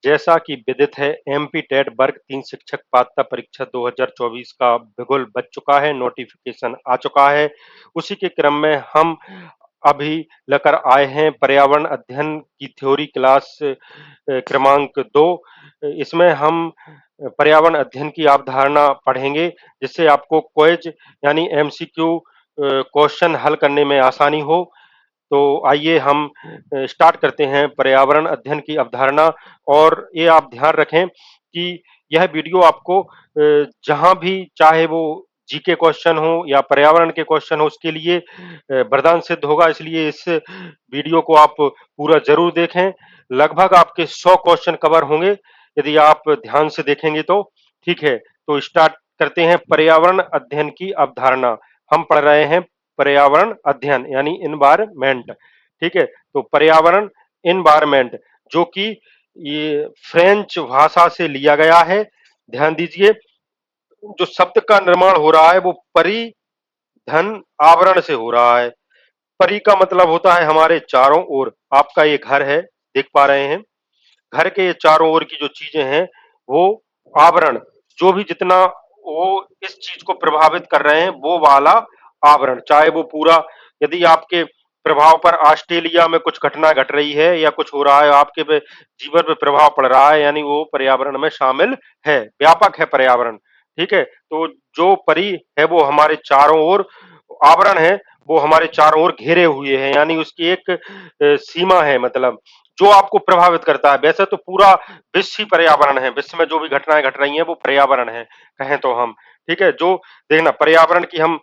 जैसा कि विदित है, एमपी टेट वर्ग 3 शिक्षक पात्रता परीक्षा 2024 का बिगुल बज चुका है, नोटिफिकेशन आ चुका है। उसी के क्रम में हम अभी लेकर आए हैं पर्यावरण अध्ययन की थ्योरी क्लास क्रमांक 2। इसमें हम पर्यावरण अध्ययन की अवधारणा पढ़ेंगे, जिससे आपको क्विज यानी एमसीक्यू क्वेश्चन हल करने में आसानी हो। तो आइए हम स्टार्ट करते हैं पर्यावरण अध्ययन की अवधारणा। और ये आप ध्यान रखें कि यह वीडियो आपको जहां भी चाहे वो जीके क्वेश्चन हो या पर्यावरण के क्वेश्चन हो, उसके लिए वरदान सिद्ध होगा। इसलिए इस वीडियो को आप पूरा जरूर देखें। लगभग आपके 100 क्वेश्चन कवर होंगे यदि आप ध्यान से देखेंगे तो। ठीक है, तो स्टार्ट करते हैं पर्यावरण अध्ययन की अवधारणा। हम पढ़ रहे हैं पर्यावरण अध्ययन यानी इन्वायरमेंट। ठीक है, तो पर्यावरण इन्वायरमेंट जो कि ये फ्रेंच भाषा से लिया गया है। ध्यान दीजिए, जो शब्द का निर्माण हो रहा है वो परिधन आवरण से हो रहा है। परि का मतलब होता है हमारे चारों ओर। आपका ये घर है, देख पा रहे हैं। घर के ये चारों ओर की जो चीजें हैं वो आवरण, जो भी जितना वो इस चीज को प्रभावित कर रहे हैं वो वाला आवरण, चाहे वो पूरा, यदि आपके प्रभाव पर ऑस्ट्रेलिया में कुछ घटना घट रही है या कुछ हो रहा है, आपके पे जीवन पे प्रभाव पड़ रहा है, यानी वो पर्यावरण में शामिल है, व्यापक है पर्यावरण। ठीक है, तो जो परि है वो हमारे चारों ओर, आवरण है वो हमारे चारों ओर घेरे हुए है, यानी उसकी एक सीमा है, मतलब जो आपको प्रभावित करता है। वैसे तो पूरा विश्व ही पर्यावरण है, विश्व में जो भी घटनाएं घट रही हैं वो पर्यावरण है, कहें तो हम। ठीक है, जो देखना पर्यावरण की हम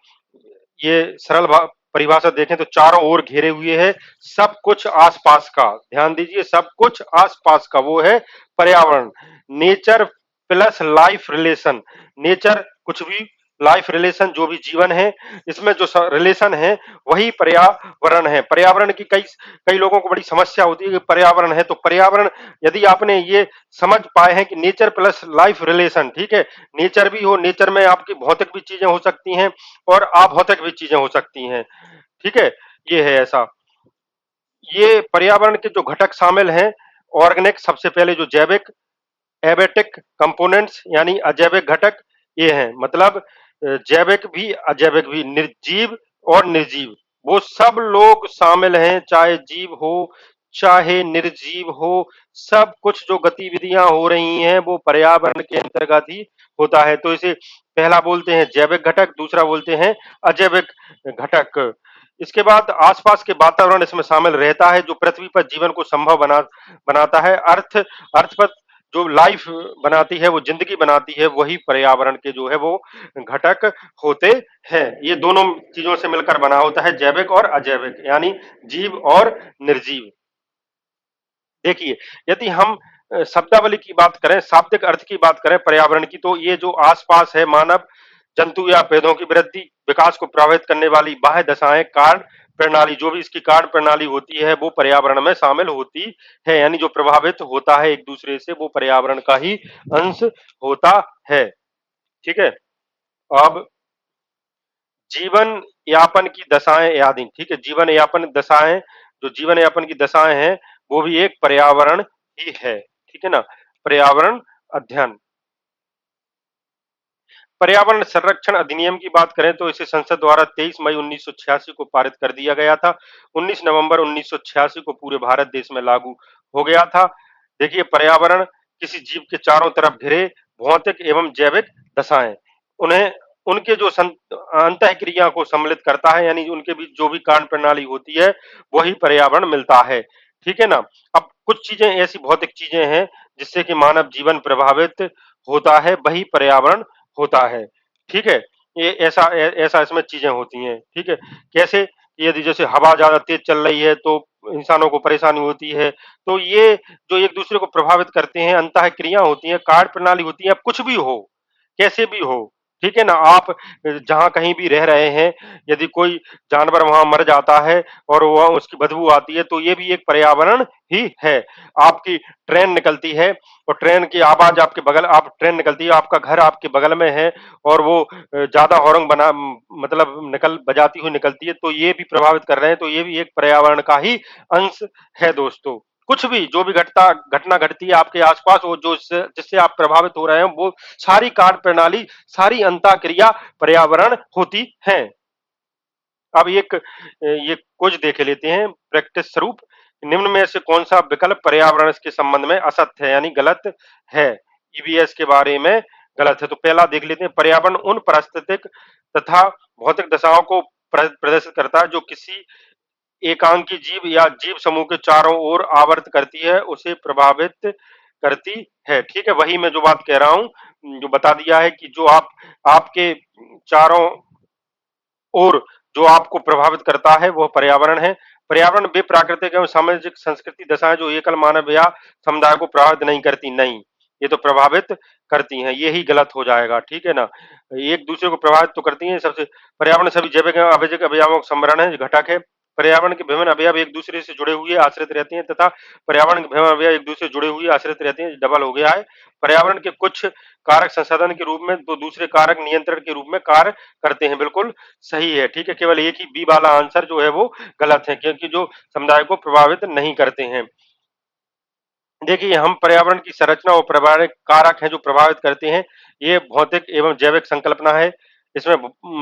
ये सरल परिभाषा देखें तो चारों ओर घेरे हुए है, सब कुछ आसपास का, ध्यान दीजिए, सब कुछ आसपास का वो है पर्यावरण। Nature plus life relation, nature कुछ भी, लाइफ रिलेशन जो भी जीवन है, इसमें जो रिलेशन है वही पर्यावरण है। पर्यावरण की कई कई लोगों को बड़ी समस्या होती है कि पर्यावरण है, तो पर्यावरण यदि आपने ये समझ पाए हैं कि नेचर प्लस लाइफ रिलेशन, ठीक है, नेचर भी हो, नेचर में आपकी भौतिक भी चीजें हो सकती हैं और अभौतिक भी चीजें हो सकती हैं। ठीक है, ये है ऐसा। ये पर्यावरण के जो घटक शामिल हैं, ऑर्गेनिक सबसे पहले, जो जैविक, एबेटिक कंपोनेंट्स यानी अजैविक घटक, ये हैं, मतलब जैविक भी अजैविक भी, निर्जीव और निर्जीव, वो सब लोग शामिल हैं, चाहे जीव हो चाहे निर्जीव हो। सब कुछ जो गतिविधियां हो रही हैं वो पर्यावरण के अंतर्गत ही होता है। तो इसे पहला बोलते हैं जैविक घटक, दूसरा बोलते हैं अजैविक घटक। इसके बाद आसपास के वातावरण इसमें शामिल रहता है, जो पृथ्वी पर जीवन को संभव बनाता है। अर्थ पर जो लाइफ बनाती है, वो जिंदगी बनाती है, वही पर्यावरण के जो है वो घटक होते हैं। ये दोनों चीजों से मिलकर बना होता है, जैविक और अजैविक, यानी जीव और निर्जीव। देखिए, यदि हम शब्दावली की बात करें, शाब्दिक अर्थ की बात करें पर्यावरण की, तो ये जो आसपास है, मानव, जंतु या पेड़ों की वृद्धि विकास को प्रभावित करने वाली बाह्य दशाएं, कार्य प्रणाली, जो भी इसकी कार्य प्रणाली होती है वो पर्यावरण में शामिल होती है, यानी जो प्रभावित होता है एक दूसरे से वो पर्यावरण का ही अंश होता है। ठीक है, अब जीवन यापन की दशाएं आदि, ठीक है, जीवन यापन दशाएं, जो जीवन यापन की दशाएं हैं वो भी एक पर्यावरण ही है। ठीक है ना, पर्यावरण अध्ययन। पर्यावरण संरक्षण अधिनियम की बात करें तो इसे संसद द्वारा 23 मई 1986 को पारित कर दिया गया था। 19 नवंबर 1986 को पूरे भारत देश में लागू हो गया था। देखिए, पर्यावरण किसी जीव के चारों तरफ घिरे भौतिक एवं जैविक दशाएं, उन्हें उनके जो अंतः क्रिया को सम्मिलित करता है, यानी उनके बीच जो भी कार्य प्रणाली होती है वही पर्यावरण मिलता है। ठीक है ना। अब कुछ चीजें ऐसी भौतिक चीजें हैं जिससे कि मानव जीवन प्रभावित होता है, वही पर्यावरण होता है। ठीक है, ये ऐसा इसमें चीजें होती हैं। ठीक है, कैसे, यदि जैसे हवा ज्यादा तेज चल रही है तो इंसानों को परेशानी होती है, तो ये जो एक दूसरे को प्रभावित करते हैं, अंतः क्रिया होती है, कार्य प्रणाली होती है, अब कुछ भी हो, कैसे भी हो। ठीक है ना, आप जहां कहीं भी रह रहे हैं, यदि कोई जानवर वहां मर जाता है और वह उसकी बदबू आती है, तो ये भी एक पर्यावरण ही है। आपकी ट्रेन निकलती है और ट्रेन की आवाज आपके बगल, आप ट्रेन निकलती है, आपका घर आपके बगल में है और वो ज्यादा हॉर्न बना, मतलब निकल बजाती हुई निकलती है, तो ये भी प्रभावित कर रहे हैं, तो ये भी एक पर्यावरण का ही अंश है दोस्तों। कुछ भी जो भी घटना घटती है आपके आसपास, वो जो जिससे आप प्रभावित हो रहे हैं, वो सारी कार्य प्रणाली, सारी अंतःक्रिया पर्यावरण होती है। अब ये कुछ देख लेते हैं प्रैक्टिस स्वरूप। निम्न में से कौन सा विकल्प पर्यावरण के संबंध में असत्य है यानी गलत है? ईवीएस के बारे में गलत है। तो पहला देख लेते हैं, पर्यावरण उन पारिस्थितिक तथा भौतिक दशाओं को प्रदर्शित करता है जो किसी एकांकी जीव या जीव समूह के चारों ओर आवर्त करती है, उसे प्रभावित करती है। ठीक है, वही मैं जो बात कह रहा हूँ, जो बता दिया है कि जो आपके चारों और जो आपको प्रभावित करता है वह पर्यावरण है। पर्यावरण वे प्राकृतिक एवं सामाजिक संस्कृति दशाएं जो एकल मानव या समुदाय को प्रभावित नहीं करती, नहीं, ये तो प्रभावित करती हैं, ये ही गलत हो जाएगा। ठीक है ना, एक दूसरे को प्रभावित तो करती हैं। सबसे पर्यावरण सभी जैविक एवं अजैविक अवयवों का सम्मेलन है, घटक है। पर्यावरण के विभिन्न अवयव एक दूसरे से जुड़े हुए आश्रित रहते हैं तथा पर्यावरण के विभिन्न अवयव एक दूसरे से जुड़े हुए आश्रित रहते हैं, डबल हो गया है। पर्यावरण के कुछ कारक संसाधन के रूप में तो दूसरे कारक नियंत्रण के रूप में कार्य करते हैं, बिल्कुल सही है। ठीक है, केवल एक ही बी वाला आंसर जो है वो गलत है, क्योंकि जो समुदाय को प्रभावित नहीं करते हैं। देखिए, हम पर्यावरण की संरचना और पर्यावरणिक कारक हैं जो प्रभावित करते हैं, ये भौतिक एवं जैविक संकल्पना है। इसमें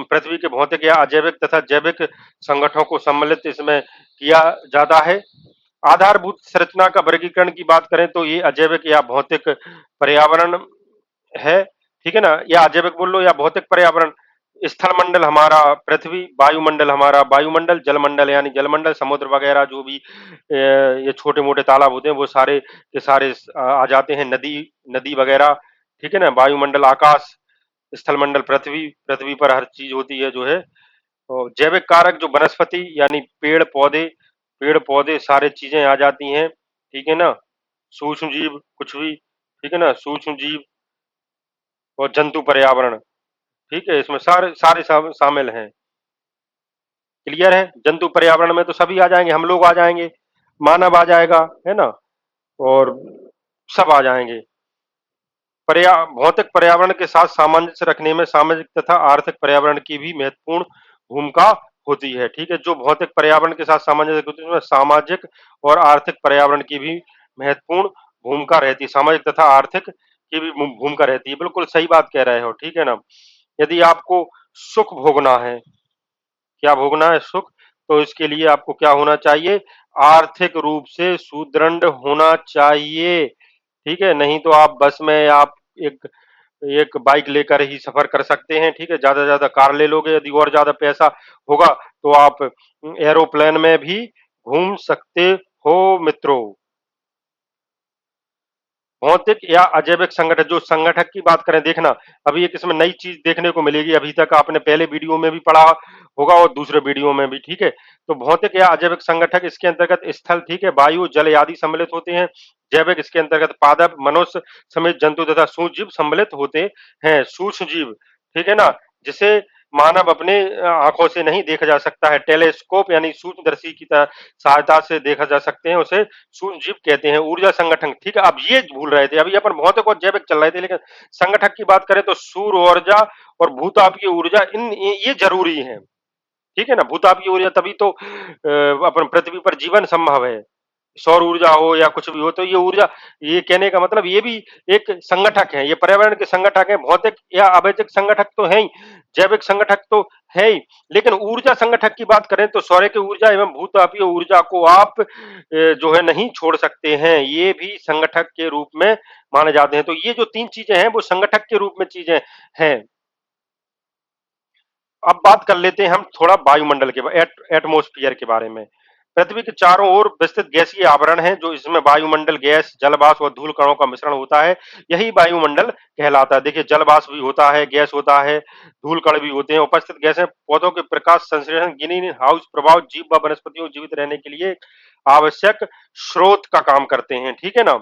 पृथ्वी के भौतिक या अजैविक तथा जैविक संगठनों को सम्मिलित इसमें किया जाता है। आधारभूत संरचना का वर्गीकरण की बात करें तो ये अजैविक या भौतिक पर्यावरण है, ठीक है ना? या अजैविक बोल लो या भौतिक पर्यावरण। स्थल मंडल हमारा पृथ्वी, वायुमंडल हमारा वायुमंडल, जलमंडल यानी जलमंडल, समुद्र वगैरह जो भी ये छोटे-मोटे तालाब होते हैं वो सारे के सारे आ जाते हैं, नदी नदी वगैरह, ठीक है ना? वायुमंडल आकाश, स्थल मंडल पृथ्वी, पृथ्वी पर हर चीज़ होती है जो है। और जैविक कारक जो वनस्पति यानी पेड़-पौधे सारी चीज़ें आ जाती हैं, ठीक है ना? सूक्ष्म जीव कुछ भी, ठीक है ना? सूक्ष्म जीव और जंतु पर्यावरण, ठीक है? इसमें सारे सारे शामिल हैं। क्लियर है? जंतु पर्यावरण में तो सभी आ जाएँगे, हम लोग आ जाएँगे, मानव आ जाएगा, है ना? और सब आ जाएँगे। भौतिक पर्यावरण के साथ सामंजस्य रखने में सामाजिक तथा आर्थिक पर्यावरण की भी महत्वपूर्ण भूमिका होती है, ठीक है? जो भौतिक पर्यावरण के साथ सामंजस्य होती है, उसमें सामाजिक और आर्थिक पर्यावरण की भी महत्वपूर्ण भूमिका रहती है, सामाजिक तथा आर्थिक की भी भूमिका रहती है। बिल्कुल सही बात कह रहे हो, ठीक है ना? यदि आपको सुख भोगना है, क्या भोगना है? सुख, तो इसके लिए आपको क्या होना चाहिए? आर्थिक रूप से सुदृढ़ होना चाहिए, ठीक है? नहीं तो आप बस में आप एक एक बाइक लेकर ही सफ़र कर सकते हैं, ठीक है? ज़्यादा से ज़्यादा कार ले लोगे, यदि और ज़्यादा पैसा होगा तो आप एरोप्लेन में भी घूम सकते हो मित्रों। भौतिक या अजैविक संगठन, जो संगठक की बात करें, देखना अभी एक इसमें नई चीज देखने को मिलेगी, अभी तक आपने पहले वीडियो में भी पढ़ा होगा और दूसरे वीडियो में भी, ठीक है? तो भौतिक या अजैविक संगठक इसके अंतर्गत स्थल, ठीक है, वायु, जल आदि सम्मिलित होते हैं। जैविक इसके अंतर्गत पादप, मनुष्य समेत जंतु तथा सूक्ष्म जीव सम्मिलित होते हैं। सूक्ष्म जीव, ठीक है ना, जिसे मानव अपने आंखों से नहीं देखा जा सकता है, टेलीस्कोप यानी सूक्ष्मदर्शी की सहायता से देखा जा सकते हैं, उसे सूक्ष्म जीव कहते हैं। ऊर्जा संगठन, ठीक है, अब ये भूल रहे थे, अभी अपन भौतिक और जैविक चल रहे थे, लेकिन संगठक की बात करें तो सूर्य ऊर्जा और भूतापीय ऊर्जा, इन ये जरूरी है, ठीक है ना? भूतापीय ऊर्जा, तभी तो अपन पृथ्वी पर जीवन संभव है। सौर ऊर्जा हो या कुछ भी हो, तो ये ऊर्जा, ये कहने का मतलब ये भी एक संगठक है, ये पर्यावरण के संगठक है। भौतिक या अवैधिक संगठक तो है ही, जैविक संगठक तो है ही, लेकिन ऊर्जा संगठक की बात करें तो सौर की ऊर्जा एवं भूतापीय ऊर्जा को आप जो है नहीं छोड़ सकते हैं, ये भी संगठक के रूप में माने जाते हैं। तो ये जो तीन चीजें हैं वो संगठक के रूप में चीजें हैं। अब बात कर लेते हैं हम थोड़ा वायुमंडल के एटमॉस्फेयर के बारे में। पृथ्वी के चारों ओर विस्तृत गैसीय आवरण है, जो इसमें वायुमंडल, गैस, जलवाष्प और धूल कणों का मिश्रण होता है, यही वायुमंडल कहलाता है। देखिए, जलवाष्प भी होता है, गैस होता है, धूल कण भी होते हैं। उपस्थित गैसें पौधों के प्रकाश संश्लेषण, ग्रीन हाउस प्रभाव, जीव व वनस्पतियों को जीवित रहने के लिए आवश्यक स्रोत का काम करते हैं, ठीक है ना?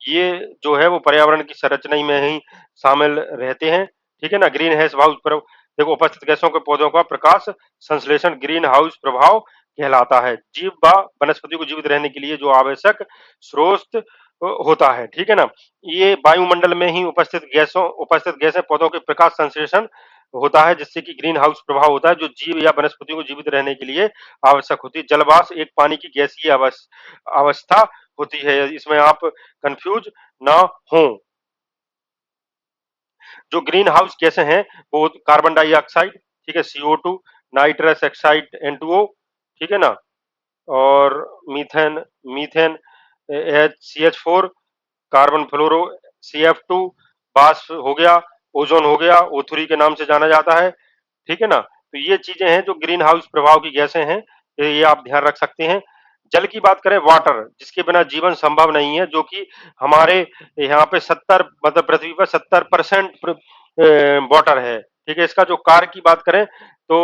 ये जो है वो पर्यावरण की संरचना में ही शामिल रहते हैं, ठीक है ना? ग्रीन हाउस प्रभाव, देखो, उपस्थित गैसों के पौधों का प्रकाश संश्लेषण ग्रीन हाउस प्रभाव कहलाता है। जीव व वनस्पति को जीवित रहने के लिए जो आवश्यक स्रोत होता है, ठीक है ना? ये वायुमंडल में ही उपस्थित गैसें पौधों के प्रकाश संश्लेषण होता है, जिससे कि ग्रीन हाउस प्रभाव होता है, जो जीव या वनस्पति को जीवित रहने के लिए आवश्यक होती है। जलवाष्प एक पानी की गैसीय अवस्था होती है, इसमें आप कंफ्यूज ना हो। जो ग्रीन हाउस गैसें हैं वो कार्बन डाइऑक्साइड, ठीक है, CO2, नाइट्रस ऑक्साइड N2O, ठीक है ना, और मीथेन मीथेन CH4, कार्बन फ्लोरो CF2, बाष्प हो गया, ओजोन हो गया, O3 के नाम से जाना जाता है, ठीक है ना। तो ये चीजें हैं जो ग्रीन हाउस प्रभाव की गैसें हैं, ये आप ध्यान रख सकते हैं। जल की बात करें, वाटर, जिसके बिना जीवन संभव नहीं है, जो कि हमारे यहाँ पे 70, मतलब पृथ्वी पर 70% वाटर है, ठीक है। इसका जो कार्य की बात करें तो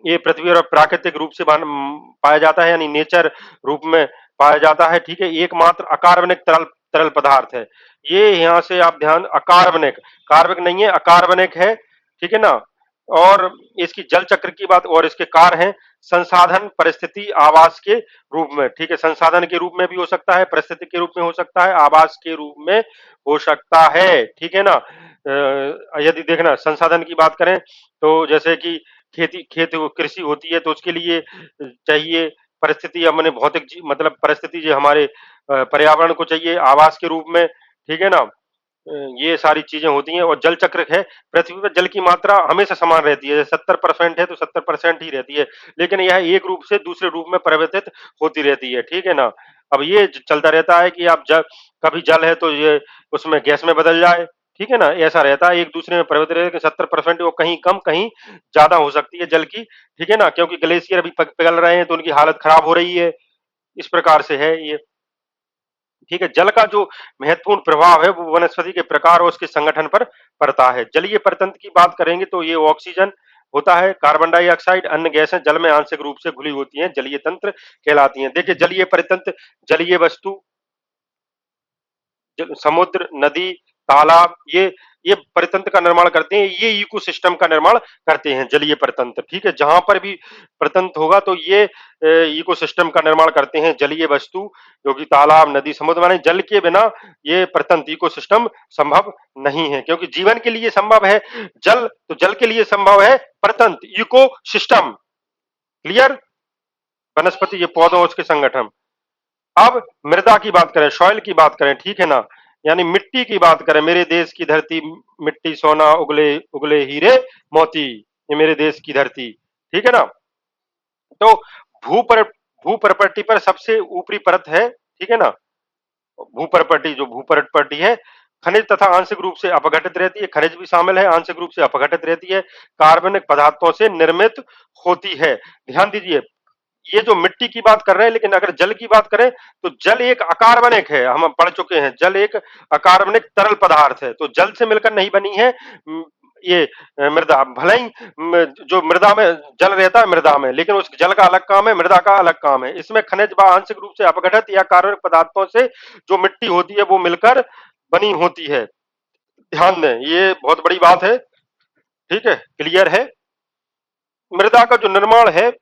ये पृथ्वी और प्राकृतिक रूप से पाया जाता है, यानी नेचर रूप में पाया जाता है, ठीक है। एकमात्र अकार्बनिक तरल तरल पदार्थ है ये। यहाँ से आप ध्यान, अकार्बनिक, कार्बनिक नहीं है, अकार्बनिक है, ठीक है ना। और इसकी जल चक्र की बात, और इसके कार्य हैं संसाधन, परिस्थिति, आवास के रूप में, ठीक है। संसाधन के रूप में भी हो सकता है, परिस्थिति के रूप में हो सकता है, आवास के रूप में हो सकता है, ठीक है ना। यदि देखना संसाधन की बात करें तो जैसे कि खेत कृषि होती है तो उसके लिए चाहिए परिस्थिति, हमने भौतिक मतलब परिस्थिति जो हमारे पर्यावरण को चाहिए आवास के रूप में, ठीक है ना। ये सारी चीजें होती हैं। और जल चक्र है, पृथ्वी पर जल की मात्रा हमेशा समान रहती है, 70% है तो 70% ही रहती है, लेकिन यह एक रूप से दूसरे रूप में परिवर्तित होती रहती है, ठीक है ना। अब ये चलता रहता है कि आप जल, कभी जल है तो ये उसमें गैस में बदल जाए, ठीक है ना, ऐसा रहता है, एक दूसरे में परिवर्तित रहता है। 70% वो कहीं कम कहीं ज्यादा हो सकती है जल की, ठीक है ना, क्योंकि ग्लेशियर अभी पिघल रहे हैं तो उनकी हालत खराब हो रही है, इस प्रकार से है ये, ठीक है। जल का जो महत्वपूर्ण प्रभाव है वो वनस्पति के प्रकार और उसके संगठन पर पड़ता है। जलीय परतंत्र की बात करेंगे तो ये ऑक्सीजन होता है, कार्बन डाइऑक्साइड, अन्य गैसें जल में आंशिक रूप से घुली होती हैं, जलीय तंत्र कहलाती हैं। देखिए जलीय परतंत्र, जलीय वस्तु, समुद्र, नदी, तालाब, ये परितंत्र का निर्माण करते हैं, ये इकोसिस्टम का निर्माण करते हैं जलीय परितंत्र, ठीक है। जहां पर भी परितंत्र होगा तो ये इकोसिस्टम का निर्माण करते हैं जलीय वस्तु, जो कि तालाब, नदी, समुद्र, माने जल के बिना ये परितंत्र इकोसिस्टम संभव नहीं है, क्योंकि जीवन के लिए संभव है जल, तो जल के लिए संभव है परितंत्र इकोसिस्टम, क्लियर। वनस्पति, ये पौधों, उसके संगठन। अब मृदा की बात करें, सॉइल की बात करें, ठीक है ना, यानी मिट्टी की बात करें, मेरे देश की धरती, मिट्टी सोना उगले उगले हीरे मोती, ये मेरे देश की धरती, ठीक है ना। तो भू पर भू प्रपर्टी पर सबसे ऊपरी परत है, ठीक है ना। भू प्रपर्टी, जो भू प्रपर्टी है, खनिज तथा आंशिक रूप से अपघटित रहती है, खनिज भी शामिल है, आंशिक रूप से अपघटित रहती है, कार्बनिक पदार्थों से निर्मित होती है। ध्यान दीजिए, ये जो मिट्टी की बात कर रहे हैं, लेकिन अगर जल की बात करें तो जल एक अकार्बनिक है, हम पढ़ चुके हैं, जल एक अकार्बनिक तरल पदार्थ है, तो जल से मिलकर नहीं बनी है ये मृदा। भले ही जो मृदा में जल रहता है मृदा में, लेकिन उस जल का अलग काम है, मृदा का अलग काम है। इसमें खनिज व आंशिक रूप से अपघटित या कार्बनिक पदार्थों से जो मिट्टी होती है वो मिलकर बनी होती है। ध्यान दें, ये बहुत बड़ी बात है, ठीक है, क्लियर है। मृदा का जो निर्माण है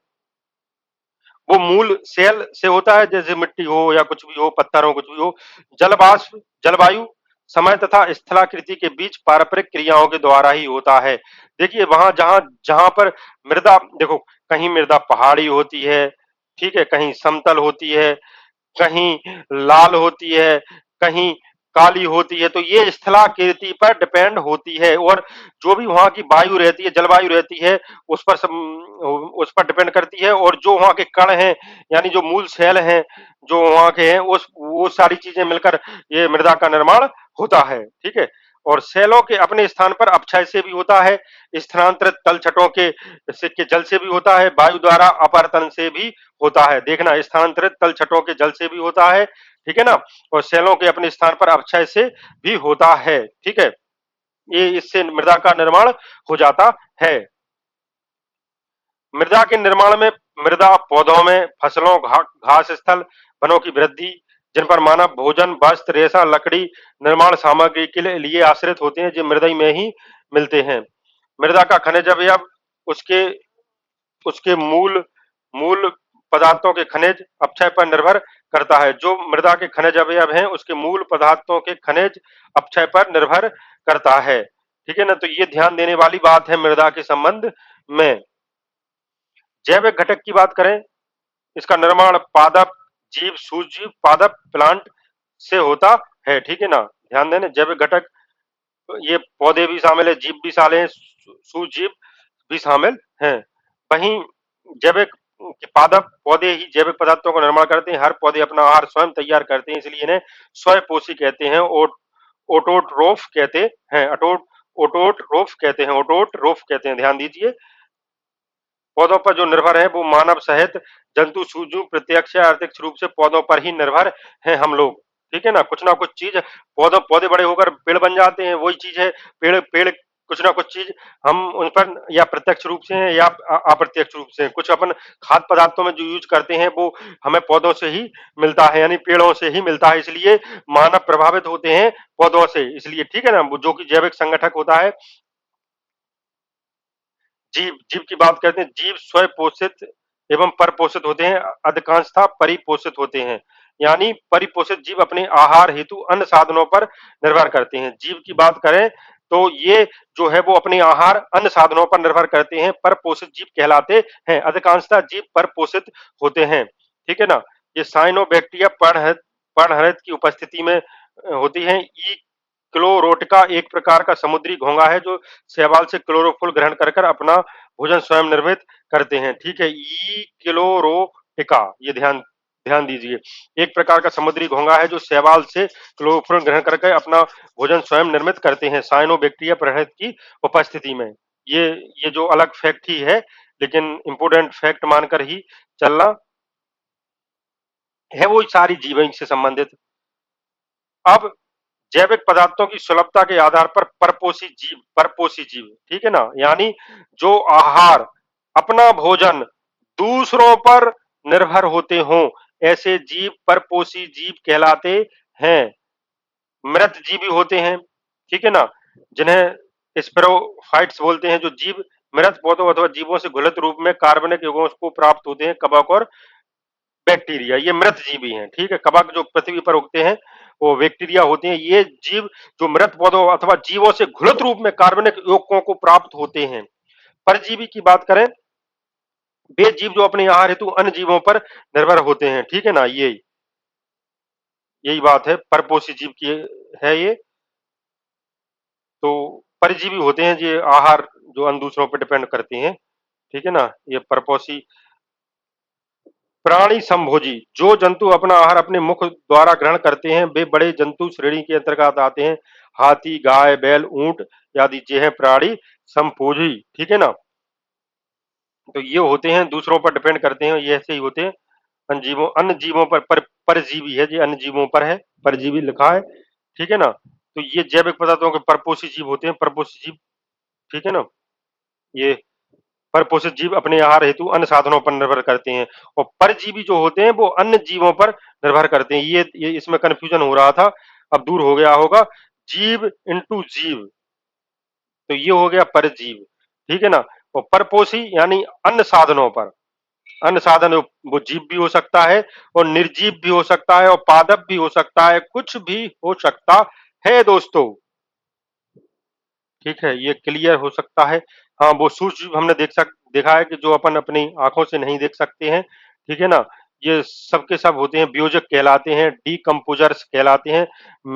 वो मूल सेल से होता है, जैसे मिट्टी हो या कुछ भी हो, पत्थर हो, कुछ भी हो। जल वाष्प, जलवायु, समय तथा स्थलाकृति के बीच पारंपरिक क्रियाओं के द्वारा ही होता है। देखिए वहां जहां जहां पर मृदा, देखो कहीं मृदा पहाड़ी होती है, ठीक है, कहीं समतल होती है, कहीं लाल होती है, कहीं काली होती है, तो ये स्थलाकृति पर डिपेंड होती है। और जो भी वहां की वायु रहती है, जलवायु रहती है, उस पर डिपेंड करती है। और जो वहां के कण हैं, यानी जो मूल सेल हैं जो वहां के हैं, उस वो सारी चीजें मिलकर ये मृदा का निर्माण होता है, ठीक है। और सेलों के अपने स्थान पर अपक्षय से भी होता है, स्थानांतरित तलछटों के जल से भी होता है, वायु द्वारा अपवर्तन से भी होता है। देखना, स्थानांतरित तलछटों के जल से भी होता है, ठीक है ना, और सेलों के अपने स्थान पर अपक्षय से भी होता है, ठीक है। ये इससे मृदा का निर्माण हो जाता है। मृदा के निर्माण में मृदा पौधों में फसलों, घास स्थल, वनों की वृद्धि, जिन पर मानव भोजन, वस्त्र, रेशा, लकड़ी, निर्माण सामग्री के लिए आश्रित होते हैं, जो मृदा में ही मिलते हैं। मृदा का खनिज अवयव, उसके उसके मूल मूल पदार्थों के खनिज अपक्षय पर निर्भर करता है। जो मृदा के खनिज अवयव हैं उसके मूल पदार्थों के खनिज अपक्षय पर निर्भर करता है, ठीक है ना। तो ये ध्यान देने वाली बात है मृदा के संबंध में। जैविक घटक की बात करें, इसका निर्माण पादप, जीव, सूक्ष्मजीव, पादप प्लांट से होता है, ठीक है ना? ध्यान देना, जैविक घटक ये पौधे भी शामिल है, जीव भी शामिल है, सूक्ष्मजीव भी शामिल हैं। वहीं जैविक पादप पौधे ही जैविक पदार्थों का निर्माण करते हैं। हर पौधे अपना आहार स्वयं तैयार करते हैं, इसलिए इन्हें स्वयंपोषी कहते हैं। ओटोट्रोफ कहते हैं। ओटोट्रोफ कहते हैं। ओटोट्रोफ कहते हैं। ध्यान दीजिए, पौधों पर जो निर्भर है वो मानव सहित जंतु, सूक्ष्म, प्रत्यक्ष या अप्रत्यक्ष रूप से पौधों पर ही निर्भर हैं हम लोग, ठीक है ना? कुछ ना कुछ चीज पौधे पौधे बड़े होकर पेड़ बन जाते हैं, वही चीज है पेड़ पेड़ कुछ ना कुछ चीज हम उन पर या प्रत्यक्ष रूप से हैं या अप्रत्यक्ष रूप से हैं। कुछ अपन खाद्य पदार्थों में जो यूज करते हैं वो हमें पौधों से ही मिलता है, यानी पेड़ों से ही मिलता है, इसलिए मानव प्रभावित होते हैं पौधों से, इसलिए ठीक है ना? वो जो कि जैविक संगठक होता है। जीव जीव की बात करते हैं, जीव स्वयं पोषित एवं परपोषित होते हैं, अधिकांशतः परिपोषित होते हैं। यानी परिपोषित जीव अपने आहार हेतु अन्य साधनों पर निर्भर करते हैं। जीव की बात करें तो ये जो है वो अपने आहार अन्य साधनों पर निर्भर करते हैं, परपोषित जीव कहलाते हैं। अधिकांशतः जीव परपोषित होते हैं, ठीक है ना? ये साइनोबैक्टीरिया पर्णहरित की उपस्थिति में होती है। ई क्लोरोटिका एक प्रकार का समुद्री घोंघा है जो शैवाल से क्लोरोफुल ग्रहण कर कर अपना भोजन स्वयं निर्मित करते हैं, ठीक है? ई क्लोरोटिका, ये ध्यान ध्यान दीजिए, एक प्रकार का समुद्री घोंघा है जो शैवाल से क्लोरोफुल ग्रहण करके अपना भोजन स्वयं निर्मित करते हैं साइनोबैक्टीरिया प्रहृत की उपस्थिति में। ये ये जो अलग फैक्ट ही है, लेकिन इंपोर्टेंट फैक्ट मानकर ही चलना है, वो सारी जीवन से संबंधित। अब जैविक पदार्थों की सुलभता के आधार पर परपोषी जीव, ठीक है ना? यानी जो आहार, अपना भोजन दूसरों पर निर्भर होते हों, ऐसे जीव परपोषी जीव कहलाते हैं। मृत जीवी होते हैं, ठीक है ना? जिन्हें स्पेरोफाइट्स बोलते हैं, जो जीव मृत पौधों अथवा जीवों से घुलित रूप में कार्बनिक यौगों को प्राप्त होते हैं, कवक और बैक्टीरिया, ये मृत जीवी हैं, ठीक है? कवक जो पृथ्वी पर उगते हैं वो बैक्टीरिया होते हैं। ये जीव जो मृत पौधों अथवा जीवों से घुलित रूप में कार्बनिक यौगिकों को प्राप्त होते हैं। परजीवी की बात करें, वे जीव जो अपने आहार हेतु अन्य जीवों पर निर्भर होते हैं, ठीक है ना? यही बात है, परपोषी जीव की है ये। तो परजीवी होते हैं ये आहार जो अन्य दूसरों पर डिपेंड करते हैं, ठीक है ना? ये परपोषी प्राणी संभोजी, जो जंतु अपना आहार अपने मुख द्वारा ग्रहण करते हैं वे बड़े जंतु श्रेणी के अंतर्गत आते हैं। हाथी, गाय, बैल, ऊंट आदि ये हैं प्राणी संभोजी, ठीक है ना? तो ये होते हैं दूसरों पर डिपेंड करते हैं, ये ऐसे ही होते हैं। अन्य जीवों पर परजीवी है, ये अन्य जीवों पर है, परजीवी लिखा है, ठीक है ना? तो ये जैविक पदार्थों के परपोषी जीव होते हैं, परपोषी जीव, ठीक है ना? ये परपोषित जीव अपने आहार हेतु अन्य साधनों पर निर्भर करते हैं, और परजीवी जो होते हैं वो अन्य जीवों पर निर्भर करते हैं। ये इसमें कन्फ्यूजन हो रहा था, अब दूर हो गया होगा। जीव इंटू जीव, तो ये हो गया परजीव, ठीक है ना? और परपोषी यानी अन्य साधनों पर, अन्य साधन वो जीव भी हो सकता है और निर्जीव भी हो सकता है और पादप भी हो सकता है, कुछ भी हो सकता है दोस्तों, ठीक है? ये क्लियर हो सकता है। हाँ, वो सूक्ष्म हमने देखा है कि जो अपन अपनी आंखों से नहीं देख सकते हैं, ठीक है ना? ये सब के सब होते हैं, वियोजक कहलाते हैं, डीकम्पोजर्स कहलाते हैं।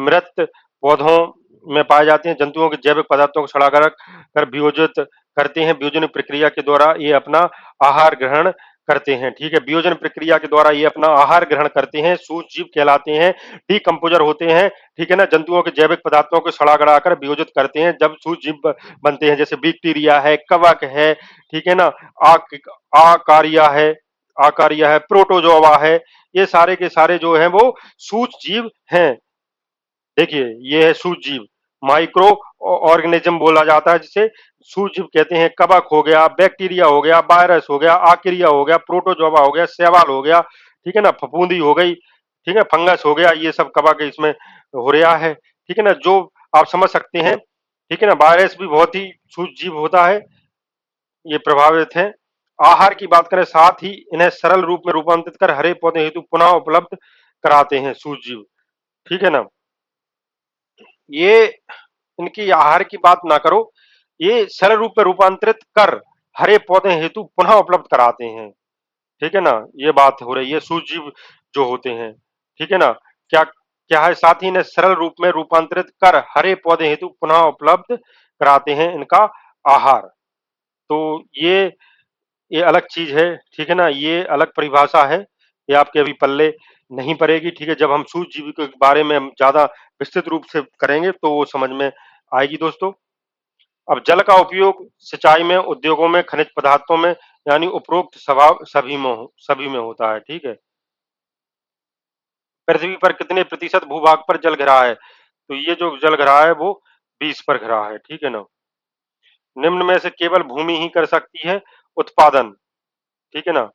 मृत पौधों में पाए जाते हैं, जंतुओं के जैविक पदार्थों को सड़ाकर वियोजित करते हैं। वियोजन प्रक्रिया के द्वारा ये अपना आहार ग्रहण करते हैं, ठीक है? वियोजन प्रक्रिया के द्वारा ये अपना आहार ग्रहण करते हैं, सूक्ष्म जीव कहलाते हैं। डीकम्पोजर होते हैं, ठीक है ना? जंतुओं के जैविक पदार्थों को सड़ा-गड़ा कर वियोजित करते हैं, जब सूक्ष्म जीव बनते हैं, जैसे बैक्टीरिया है, कवक है, ठीक है ना? आक आकारिया है आकारिया है, प्रोटोजोआ है, ये सारे के सारे जो हैं वो सूक्ष्म जीव हैं। देखिए, ये है सूक्ष्म जीव, माइक्रो ऑर्गेनिज्म बोला जाता है जिसे सूक्ष्म जीव कहते हैं। कवक हो गया, बैक्टीरिया हो गया, वायरस हो गया, आर्किया हो गया, प्रोटोजोआ हो गया, शैवाल हो गया, ठीक है ना? फफूंदी हो गई, ठीक है? फंगस हो गया, ये सब कवक इसमें हो रहा है, ठीक है ना? जो आप समझ सकते हैं, ठीक है ना? वायरस भी बहुत ही सूक्ष्म जीव होता है, ये प्रभावित है। आहार की बात करें, साथ ही इन्हें सरल रूप में रूपांतरित कर हरे पौधे हेतु पुनः उपलब्ध कराते हैं सूक्ष्म जीव, ठीक है ना? ये इनकी आहार की बात ना करो, ये सरल रूप में रूपांतरित कर हरे पौधे हेतु पुनः उपलब्ध कराते हैं, ठीक है ना? ये बात हो रही है, सूक्ष्म जीव जो होते हैं, ठीक है ना? क्या क्या है, साथ ही इन्हें सरल रूप में रूपांतरित कर हरे पौधे हेतु पुनः उपलब्ध कराते हैं इनका आहार। तो ये अलग चीज़ है, ठीक है ना? ये अलग परिभाषा है, ये आपके अभी पल्ले नहीं पड़ेगी, ठीक है? जब हम सूक्ष्म जीव के बारे में हम ज़्यादा विस्तृत रूप से करेंगे, तो वो समझ में आएगी दोस्तों। अब जल का उपयोग सिंचाई में, उद्योगों में, खनिज पदार्थों में, यानी उपरोक्त स्वभाव सभी में होता है, ठीक है? पृथ्वी पर कितने प्रतिशत भूभाग पर जल घिरा है? तो ये जो जल घिरा है वो 20 पर घिरा है, ठीक है ना? निम्न में से केवल भूमि ही कर सकती है उत्पादन, ठीक है ना?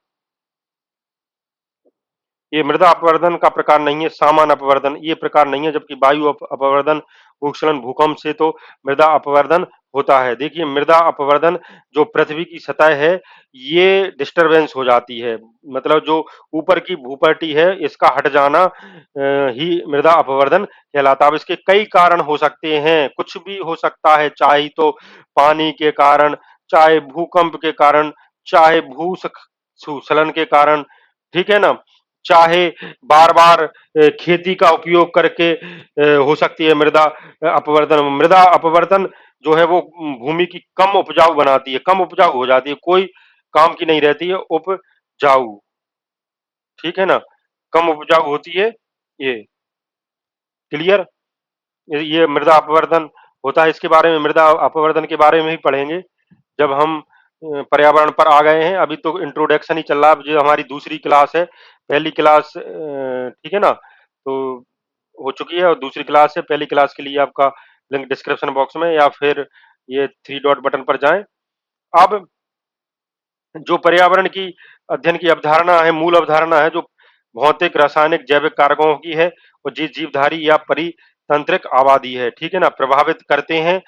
ये मृदा अपवर्तन का प्रकार नहीं है, सामान्य अपवर्तन ये प्रकार नहीं है, जबकि वायु अपवर्तन, भूस्खलन, भूकंप से तो मृदा अपवर्तन होता है। देखिए मृदा अपवर्तन जो पृथ्वी की सतह है, ये डिस्टरबेंस हो जाती है, मतलब जो ऊपर की भूपट्टी है इसका हट जाना ही मृदा अपवर्तन कहलाता है। अब इसके कई कारण हो सकते हैं, कुछ भी हो सकता है, चाहे तो पानी के कारण, चाहे भूकंप के कारण, चाहे भूस्खलन के कारण, ठीक है ना? चाहे बार-बार खेती का उपयोग करके हो सकती है मृदा अपवर्तन। मृदा अपवर्तन जो है वो भूमि की कम उपजाऊ बनाती है, कम उपजाऊ हो जाती है, कोई काम की नहीं रहती है उपजाऊ, ठीक है ना? कम उपजाऊ होती है ये, क्लियर? ये मृदा अपवर्तन होता है, इसके बारे में मृदा अपवर्तन के बारे में ही पढ़ेंगे जब हम पर्यावरण पर आ गए हैं। अभी तो इंट्रोडक्शन ही चल रहा है, अब जो हमारी दूसरी क्लास है, पहली क्लास ठीक है ना? तो हो चुकी है और दूसरी क्लास है, पहली क्लास के लिए आपका लिंक डिस्क्रिप्शन बॉक्स में या फिर ये थ्री डॉट बटन पर जाएं। अब जो पर्यावरण की अध्ययन की अवधारणा है, मूल अवधारणा है, जो भौतिक, रासायनिक, जैविक कारकों की है और जीवधारी या परितंत्रिक आबादी है, ठीक है ना? प्रभावित करते हैं,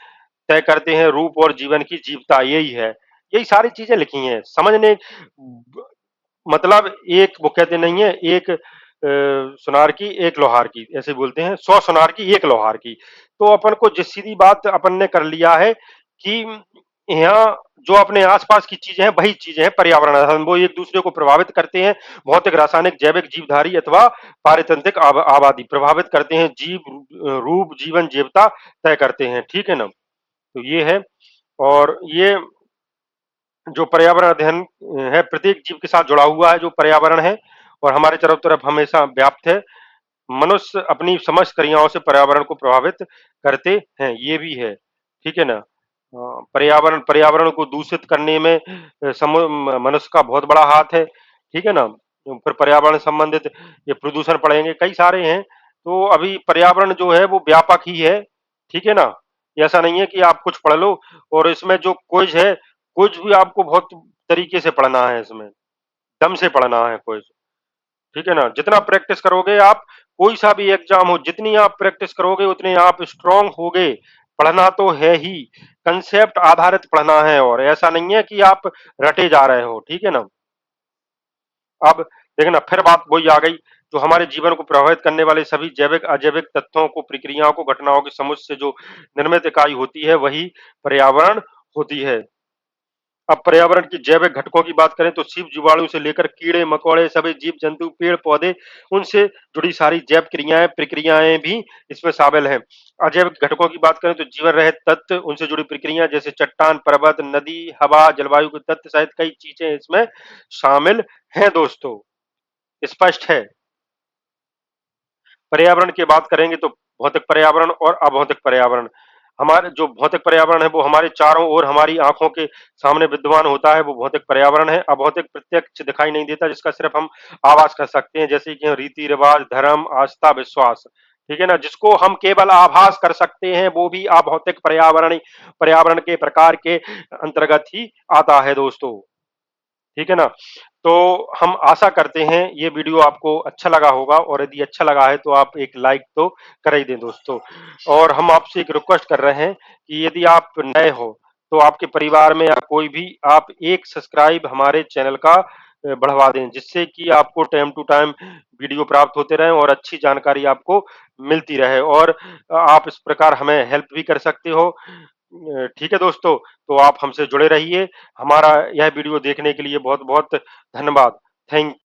तय करते हैं रूप और जीवन की जीवता, यही है। यही सारी चीज़ें लिखी हैं। समझने ब मतलब एक वो कहते नहीं है, एक सुनार की, एक लोहार की, ऐसे बोलते हैं, 100 सुनार की, 1 लोहार की। तो अपन को जो सीधी बात अपन ने कर लिया है कि यहाँ जो अपने आस-पास की चीज़ें हैं, वही चीज़ें हैं पर्यावरण। वो एक-दूसरे को प्रभावित करते हैं। भौतिक, रासायनिक, जैविक, जीवधारी अथवा पारितंत्रिक आबादी प्रभावित करते हैं। रूप, जीवन, जीवता तय करते हैं। ठीक है ना? तो ये है और ये जो पर्यावरण अध्ययन है प्रत्येक जीव के साथ जुड़ा हुआ है जो पर्यावरण है और हमारे चारों तरफ हमेशा व्याप्त है। मनुष्य अपनी समस्त क्रियाओं से पर्यावरण को प्रभावित करते हैं, ये भी है, ठीक है ना? पर्यावरण पर्यावरण को दूषित करने में मनुष्य का बहुत बड़ा हाथ है, ठीक है ना? फिर पर्यावरण संबंधित ये प्रदूषण पढ़ेंगे, कई सारे हैं। तो अभी पर्यावरण जो है वो व्यापक ही है, ठीक है ना? ऐसा नहीं है कि आप कुछ पढ़ लो और इसमें जो क्विज़ है, क्विज़ भी आपको बहुत तरीके से पढ़ना है इसमें, दम से पढ़ना है क्विज़। ठीक है ना? जितना प्रैक्टिस करोगे आप, कोई सा भी एग्जाम हो, जितनी आप प्रैक्टिस करोगे उतने आप स्ट्रांग होगे। पढ़ना तो है ही, कंसेप्ट आधारित पढ़ना है और ऐसा नहीं है कि आप रटे जा रहे हो, ठीक है ना? अब देखना फिर बात वही आ गई, जो हमारे जीवन को प्रभावित करने वाले सभी जैविक, अजैविक तत्वों को, प्रक्रियाओं को, घटनाओं के समुच्चय से जो निर्मित इकाई होती है, वही पर्यावरण होती है। अब पर्यावरण की जैविक घटकों की बात करें तो जीव जीवाणु से लेकर कीड़े मकोड़े सभी जीव जंतु पेड़ पौधे उनसे जुड़ी सारी जैव क्रियाएं प्रक्रियाएं भी इसमें शामिल हैं। अजैविक घटकों की बात करें तो जीवन रहित तत्व उनसे जुड़ी प्रक्रियाएं जैसे चट्टान पर्वत नदी हवा जलवायु के तत्व सहित कई चीजें इसमें शामिल हैं दोस्तों। स्पष्ट है। पर्यावरण की बात करेंगे तो भौतिक पर्यावरण और अभौतिक पर्यावरण। हमारे जो भौतिक पर्यावरण है वो हमारे चारों ओर हमारी आंखों के सामने विद्यमान होता है, वो भौतिक पर्यावरण है। अभौतिक प्रत्यक्ष दिखाई नहीं देता, जिसका सिर्फ हम आभास कर सकते हैं, जैसे कि रीति रिवाज धर्म आस्था विश्वास, ठीक है ना? जिसको हम केवल आभास कर सकते हैं वो भी अभौतिक पर्यावरण के प्रकार के अंतर्गत ही आता है दोस्तों, ठीक है ना? तो हम आशा करते हैं ये वीडियो आपको अच्छा लगा होगा और यदि अच्छा लगा है तो आप एक लाइक तो कर ही दें दोस्तों। और हम आपसे एक रिक्वेस्ट कर रहे हैं कि यदि आप नए हो तो आपके परिवार में या कोई भी आप एक सब्सक्राइब हमारे चैनल का बढ़वा दें, जिससे कि आपको टाइम टू टाइम वीडियो प्राप्त होते रहें और अच्छी जानकारी आपको मिलती रहे और आप इस प्रकार हमें हेल्प भी कर सकते हो। ठीक है दोस्तों, तो आप हमसे जुड़े रहिए। हमारा यह वीडियो देखने के लिए बहुत-बहुत धन्यवाद। थैंक